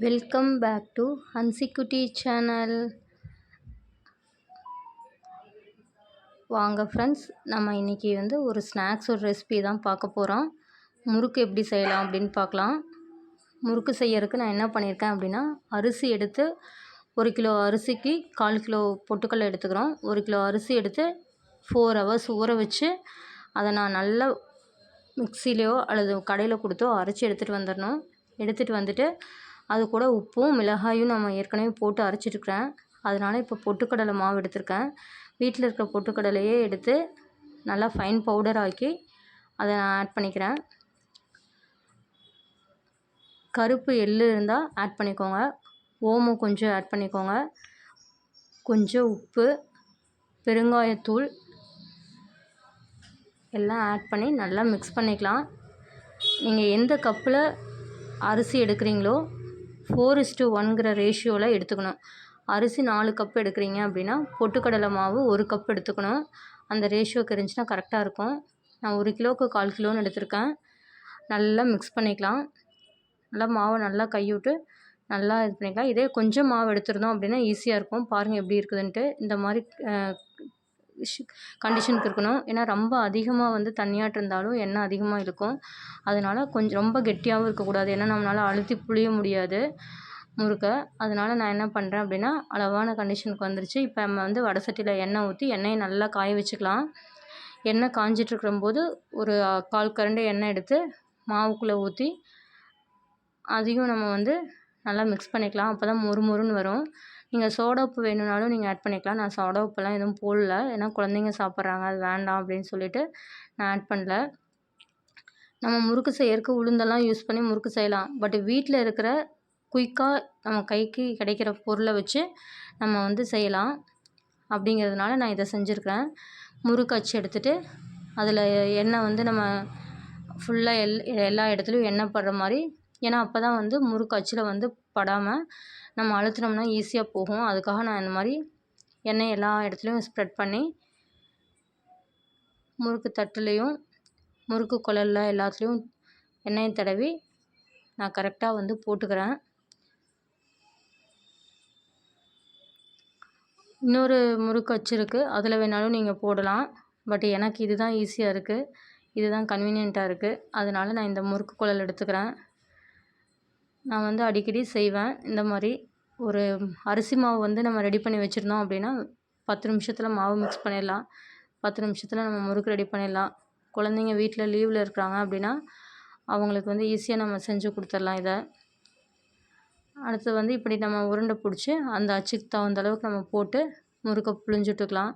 Welcome back to Hansikutti channel. வாங்க friends, நம்ம இன்றைக்கி ஒரு ஸ்நாக்ஸ் ரெசிபி தான் பார்க்க போகிறோம். முறுக்கு எப்படி செய்யலாம் அப்படின்னு பார்க்கலாம். முறுக்கு செய்யறதுக்கு நான் என்ன பண்ணியிருக்கேன் அப்படின்னா, அரிசி எடுத்து 1 கிலோ அரிசிக்கு 1/4 கிலோ பொட்டுக்கடலை எடுத்துக்கிறோம். 1 கிலோ அரிசி எடுத்து 4 ஹவர்ஸ் ஊற வச்சு அதை நான் நல்லா மிக்சிலையோ அல்லது கடையில் கொடுத்தோ அரைச்சி எடுத்துகிட்டு வந்துடணும். எடுத்துகிட்டு வந்துட்டு அது கூட உப்பும் மிளகாயும் நம்ம ஏற்கனவே போட்டு அரைச்சிருக்கிறேன். அதனால் இப்போ பொட்டுக்கடலை மாவு எடுத்திருக்கேன். வீட்டில் இருக்கிற பொட்டுக்கடலையே எடுத்து நல்லா ஃபைன் பவுடர் ஆக்கி அதை நான் ஆட் பண்ணிக்கிறேன். கருப்பு எள்ளு இருந்தால் ஆட் பண்ணிக்கோங்க. ஓமம் கொஞ்சம் ஆட் பண்ணிக்கோங்க. கொஞ்சம் உப்பு, பெருங்காயத்தூள் எல்லாம் ஆட் பண்ணி நல்லா மிக்ஸ் பண்ணிக்கலாம். நீங்கள் எந்த கப்பில் அரிசி எடுக்கிறீங்களோ 4:1ங்கிற ரேஷியோவில் எடுத்துக்கணும். அரிசி 4 கப் எடுக்கிறீங்க அப்படின்னா பொட்டுக்கடலை மாவு 1 கப் எடுத்துக்கணும். அந்த ரேஷியோக்கு இருந்துச்சுன்னா கரெக்டாக இருக்கும். நான் 1 கிலோவுக்கு 1/4 கிலோன்னு எடுத்திருக்கேன். நல்லா மிக்ஸ் பண்ணிக்கலாம். நல்லா மாவை நல்லா கைவிட்டு நல்லா இது பண்ணிக்கலாம். இதே கொஞ்சம் மாவு எடுத்துருந்தோம் அப்படின்னா ஈஸியாக இருக்கும். பாருங்கள் எப்படி இருக்குதுன்ட்டு. இந்த மாதிரி கண்டிஷனுக்கு இருக்கணும். ஏன்னா ரொம்ப அதிகமாக தண்ணியாட்டு இருந்தாலும் எண்ணெய் அதிகமாக இருக்கும். அதனால் கொஞ்சம் ரொம்ப கெட்டியாகவும் இருக்கக்கூடாது. ஏன்னா நம்மளால் அழுத்தி புளிய முடியாது முறுக்கை. அதனால் நான் என்ன பண்ணுறேன் அப்படின்னா, அளவான கண்டிஷனுக்கு வந்துருச்சு. இப்போ நம்ம வடை சட்டியில் எண்ணெய் ஊற்றி எண்ணெயை நல்லா காய வச்சுக்கலாம். எண்ணெய் காஞ்சிட்ருக்கும்போது ஒரு 1/4 கரண்டி எண்ணெய் எடுத்து மாவுக்குள்ளே ஊற்றி அதையும் நம்ம நல்லா மிக்ஸ் பண்ணிக்கலாம். அப்போ தான் மொறுமொறுன்னு வரும். நீங்கள் சோடா உப்பு வேணும்னாலும் நீங்கள் ஆட் பண்ணிக்கலாம். நான் சோடா உப்பெல்லாம் எதுவும் போடல. ஏன்னா குழந்தைங்க சாப்பிட்றாங்க, அது வேண்டாம் அப்படின்னு சொல்லிட்டு நான் ஆட் பண்ணல. நம்ம முறுக்கு செய்யறதுக்கு உளுந்தெல்லாம் யூஸ் பண்ணி முறுக்கு செய்யலாம். பட் வீட்டில் இருக்கிற குயிக்காக நம்ம கைக்கு கிடைக்கிற பொருளை வச்சு நம்ம செய்யலாம். அப்படிங்கிறதுனால நான் இதை செஞ்சுருக்கிறேன். முறுக்கு அச்சு எடுத்துகிட்டு அதில் எண்ணெய் நம்ம ஃபுல்லாக எல்லா இடத்துலையும் எண்ணெய் படுற மாதிரி. ஏன்னா அப்போ தான் முறுக்கு அச்சில் படாமல் நம்ம அழுத்தினோம்னா ஈஸியாக போகும். அதுக்காக நான் இந்த மாதிரி எண்ணெய் எல்லா இடத்துலையும் ஸ்ப்ரெட் பண்ணி முறுக்கு தட்டுலேயும் முறுக்கு குழல்ல எல்லாத்துலேயும் எண்ணெயை தடவி நான் கரெக்டாக போட்டுக்கிறேன். இன்னொரு முறுக்கு அச்சு இருக்குது, அதில் வேணாலும் நீங்கள் போடலாம். பட் எனக்கு இது தான் ஈஸியாக இருக்குது, இது தான் கன்வீனியண்ட்டாக இருக்குது. அதனால் நான் இந்த முறுக்கு குழல் எடுத்துக்கிறேன். நான் அடிக்கடி செய்வேன் இந்த மாதிரி. ஒரு அரிசி மாவு நம்ம ரெடி பண்ணி வச்சுருந்தோம் அப்படின்னா 10 நிமிஷத்தில் மாவு மிக்ஸ் பண்ணிடலாம். 10 நிமிஷத்தில் நம்ம முறுக்கு ரெடி பண்ணிடலாம். குழந்தைங்க வீட்டில் லீவில் இருக்கிறாங்க அப்படின்னா அவங்களுக்கு ஈஸியாக நம்ம செஞ்சு கொடுத்துடலாம் இதை. அடுத்து இப்படி நம்ம உருண்டை பிடிச்சி அந்த அச்சுக்கு தகுந்த அளவுக்கு நம்ம போட்டு முறுக்கை புழிஞ்சுட்டுக்கலாம்.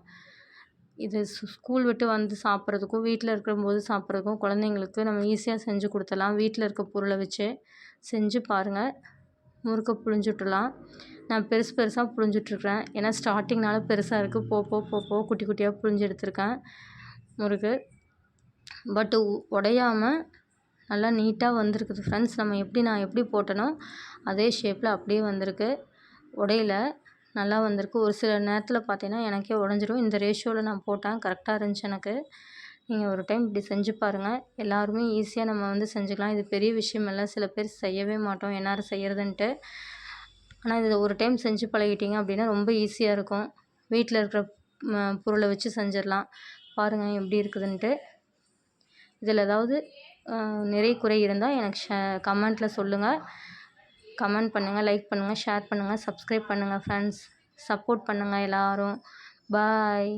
இது ஸ்கூல் விட்டு சாப்பிட்றதுக்கும் வீட்டில் இருக்கிறபோது சாப்பிட்றதுக்கும் குழந்தைங்களுக்கு நம்ம ஈஸியாக செஞ்சு கொடுத்துடலாம். வீட்டில் இருக்க பொருளை வச்சு செஞ்சு பாருங்கள். முறுக்கை புழிஞ்சுட்டுலாம். நான் பெருசு பெருசாக புழிஞ்சிட்ருக்கிறேன். ஏன்னா ஸ்டார்டிங்னால பெருசாக இருக்குது. போக குட்டி குட்டியாக புழிஞ்சு எடுத்திருக்கேன் முறுக்கு. பட்டு உடையாமல் நல்லா நீட்டாக வந்திருக்குது ஃப்ரெண்ட்ஸ். நான் எப்படி போட்டனோ அதே ஷேப்பில் அப்படியே வந்திருக்கு. உடையில நல்லா வந்திருக்கு. ஒரு சில நேரத்தில் பார்த்தீங்கன்னா எனக்கே உடஞ்சிரும். இந்த ரேஷியோவில் நான் போட்டேன், கரெக்டாக இருந்துச்சு எனக்கு. நீங்கள் ஒரு டைம் இப்படி செஞ்சு பாருங்கள். எல்லாருமே ஈஸியாக நம்ம செஞ்சுக்கலாம். இது பெரிய விஷயம் இல்லை. சில பேர் செய்யவே மாட்டோம் என்னாரு செய்கிறதுன்ட்டு. ஆனால் இது ஒரு டைம் செஞ்சு பழகிட்டீங்க அப்படின்னா ரொம்ப ஈஸியாக இருக்கும். வீட்டில் இருக்கிற பொருளை வச்சு செஞ்சிடலாம். பாருங்கள் எப்படி இருக்குதுன்ட்டு. இதில் ஏதாவது நிறை குறை இருந்தால் எனக்கு கமெண்ட்டில் சொல்லுங்கள். கமெண்ட் பண்ணுங்கள், லைக் பண்ணுங்கள், ஷேர் பண்ணுங்கள், சப்ஸ்கிரைப் பண்ணுங்கள் ஃப்ரெண்ட்ஸ். சப்போர்ட் பண்ணுங்கள் எல்லோரும். பாய்.